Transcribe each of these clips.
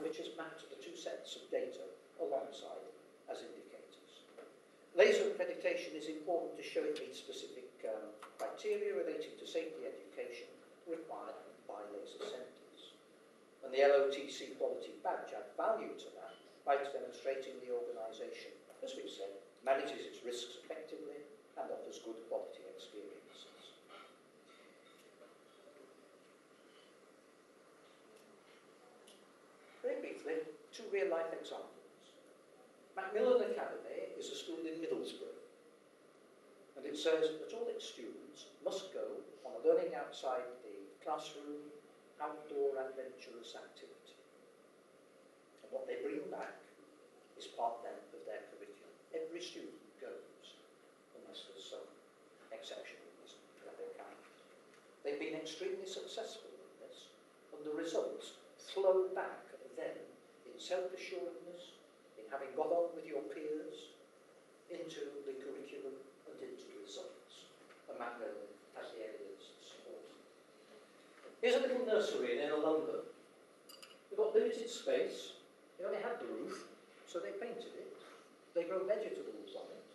which has mapped the two sets of data alongside as indicators. Laser accreditation is important to show it meets specific criteria relating to safety education required by laser centres. And the LOtC quality badge adds value to that by demonstrating the organisation, as we've said, manages its risks effectively and offers good quality experiences. Very briefly, two real-life examples. Macmillan Academy is a school in Middlesbrough, and it says that all its students must go on a learning outside the classroom, outdoor adventurous activity. And what they bring back is part then of their curriculum. Every student goes, unless there's some exceptionalism that they can't. They've been extremely successful in this, and the results flow back then in self-assuredness, in having got on with your peers, into the curriculum and into the results. And Macmillan has the evidence to support it. Here's a little nursery in inner London. They've got limited space. They only had the roof, so they painted it. They grow vegetables on it.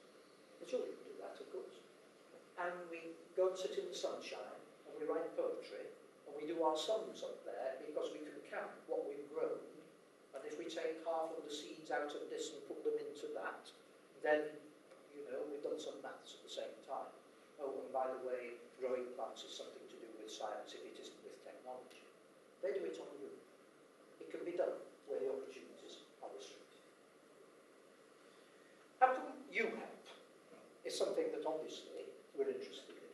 The children do that, of course. And we go and sit in the sunshine, and we write poetry, and we do our sums up there because we can count what we've grown. And if we take half of the seeds out of this and put them into that, then, you know, we've done some maths at the same time. Oh, and by the way, growing plants is something to do with science if it isn't with technology. They do it on the roof. It can be done where the opportunities are restricted. How can you help? Is something that obviously we're interested in.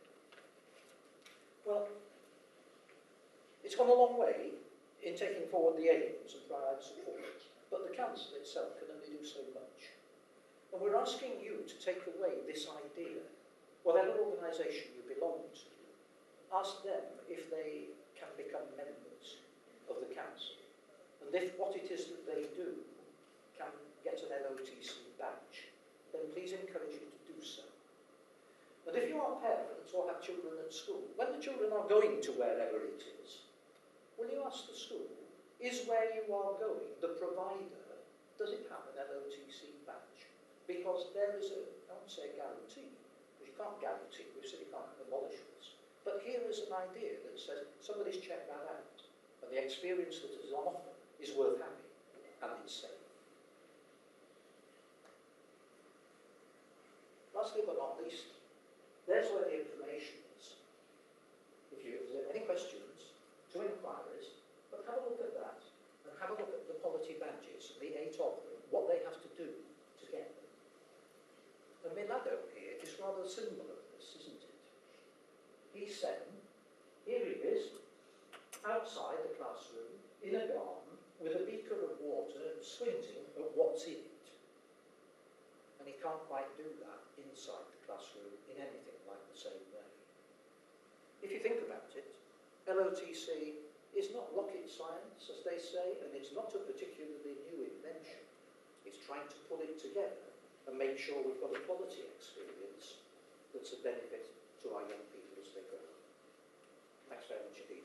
Well, it's gone a long way in taking forward the aims and provide support, but the council itself can only do so much. And we're asking you to take away this idea. Whatever organisation you belong to, ask them if they can become members of the council, and if what it is that they do can get an LOtC badge, then please encourage you to do so. And if you are parents or have children at school, when the children are going to wherever it is, will you ask the school, is where you are going, the provider, does it have an LOtC badge? Because there is a, I won't say a guarantee, because you can't guarantee, we've said you can't abolish this. But here is an idea that says, somebody's checked that out, and the experience that is on offer is worth having, and it's safe. Lastly but not least, there's where the information is. If you have any questions, to inquiries, but have a look at that, and have a look at the quality badges, the 8 of them, what they have to do to get them. And Milado here is rather a symbol of this, isn't it? He's saying, here he is, outside the classroom, in a garden, with a beaker of water, squinting at what's in it. And he can't quite do that inside the classroom in anything like the same way. If you think about it, LOtC is not rocket science, as they say, and it's not a particularly new invention. It's trying to pull it together and make sure we've got a quality experience that's a benefit to our young people as they grow up. Thanks very much indeed.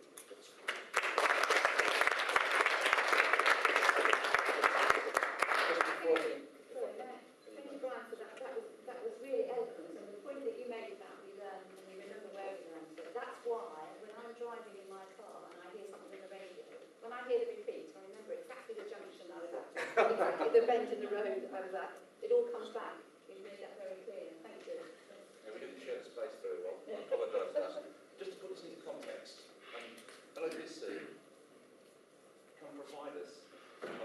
Thank you, Brian, for that. That was really eloquent. And the point that you made about we learn and we remember where we learned it, that's why when I'm driving in my car and I hear something on the radio, when I hear the repeat, I remember exactly the junction I was at, exactly the bend in the road I was at. It all comes back. You've made that very clear. Thank you. Yeah, we didn't share the space very well. I apologise for that. Just to put us into context, LOtC can provide us,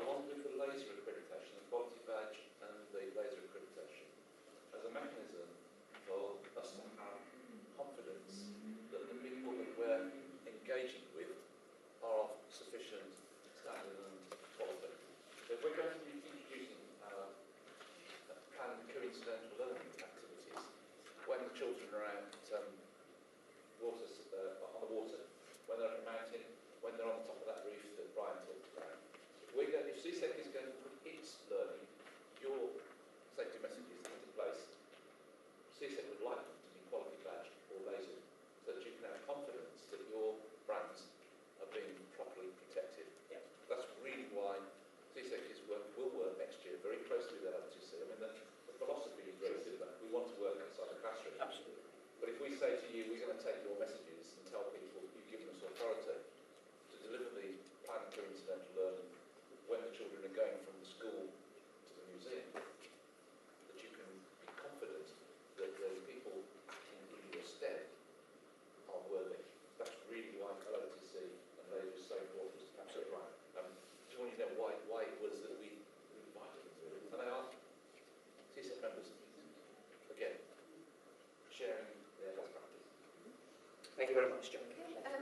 along with the laser accreditation, the quality badge and the laser accreditation, as a mechanism for us to have confidence that the people that we're engaging with are of sufficient standard and quality. So if we're going to be introducing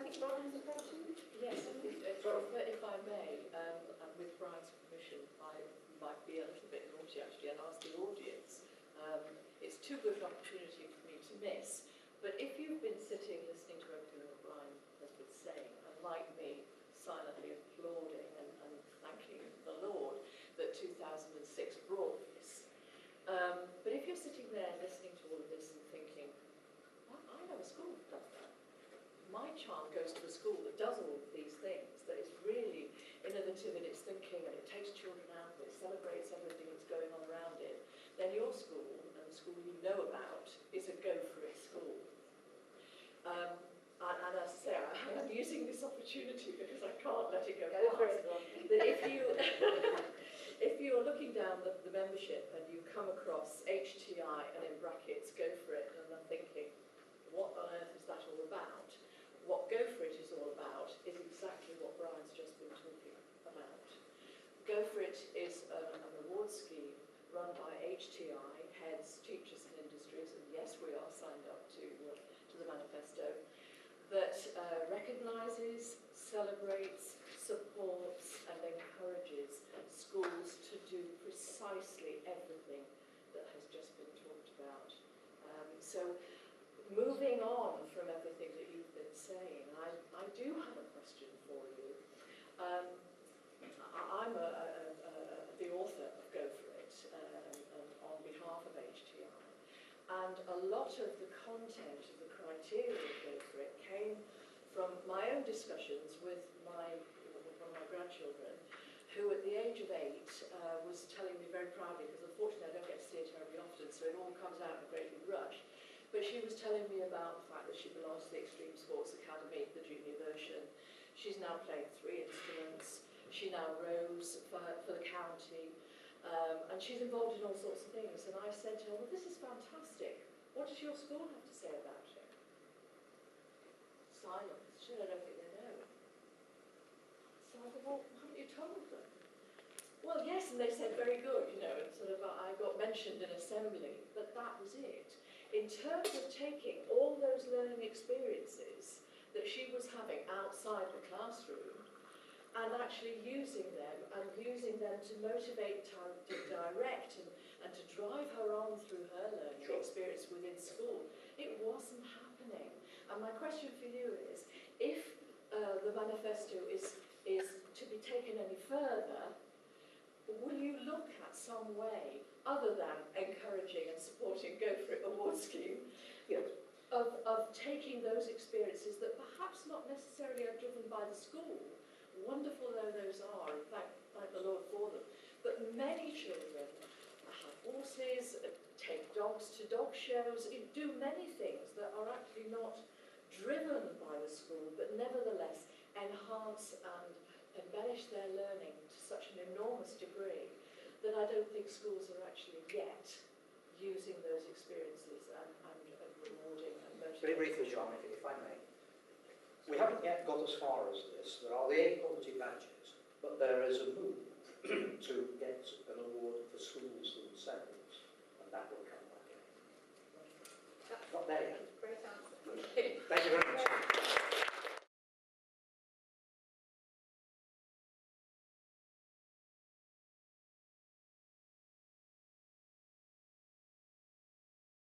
think Robin's approaching? Yes, if I may, and with Brian's permission, I might be a little bit naughty actually and ask the audience. It's too good an opportunity for me to miss, but if you've been sitting listening to everything that Brian has been saying, and like me, silently applauding and thanking the Lord that 2006 brought this, but if you're sitting there listening to all of this and thinking, I know a school that does that. My child goes to a school that does all of these things, that is really innovative in its thinking and it takes children out and it celebrates everything that's going on around it, then your school, and the school you know about, is a go-for-it school. And as I say, I'm using this opportunity because I can't let it go past. That if you're looking down the membership and you come across HTI and in brackets, go for it, and I'm thinking, what on earth is that all about? What Go For It is all about is exactly what Brian's just been talking about. Go For It is an award scheme run by HTI, Heads, Teachers and Industries, and yes, we are signed up to the manifesto, that recognises, celebrates, supports and encourages schools to do precisely everything that has just been talked about. So moving on from everything that you've been saying, I do have a question for you. I'm the author of Go For It on behalf of HTI, and a lot of the content of the criteria of Go For It came from my own discussions with one of my grandchildren, who at the age of 8 was telling me very proudly, because unfortunately I don't get to see it very often, so it all comes out in a great big rush. But she was telling me about the fact that she belongs to the Extreme Sports Academy, the junior version. She's now playing 3 instruments. She now rows for the county. And she's involved in all sorts of things. And I said to her, well, this is fantastic. What does your school have to say about it? Silence. She said, I don't think they know. So I said, well, haven't you told them? Well, yes, and they said, very good, you know, and sort of I got mentioned in assembly, but that was it. In terms of taking all those learning experiences that she was having outside the classroom and actually using them to motivate, to direct and to drive her on through her learning experience within school, it wasn't happening. And my question for you is, if the manifesto is to be taken any further, will you look at some way, other than encouraging and supporting Go For It award scheme, Yes. of taking those experiences that perhaps not necessarily are driven by the school, wonderful though those are, and thank the Lord for them, but many children have horses, take dogs to dog shows, do many things that are actually not driven by the school, but nevertheless enhance and embellish their learning to such an enormous degree that I don't think schools are actually yet using those experiences and rewarding and motivating. Very briefly, John, if I may. We haven't yet got as far as this. There are the equality badges, but there is a move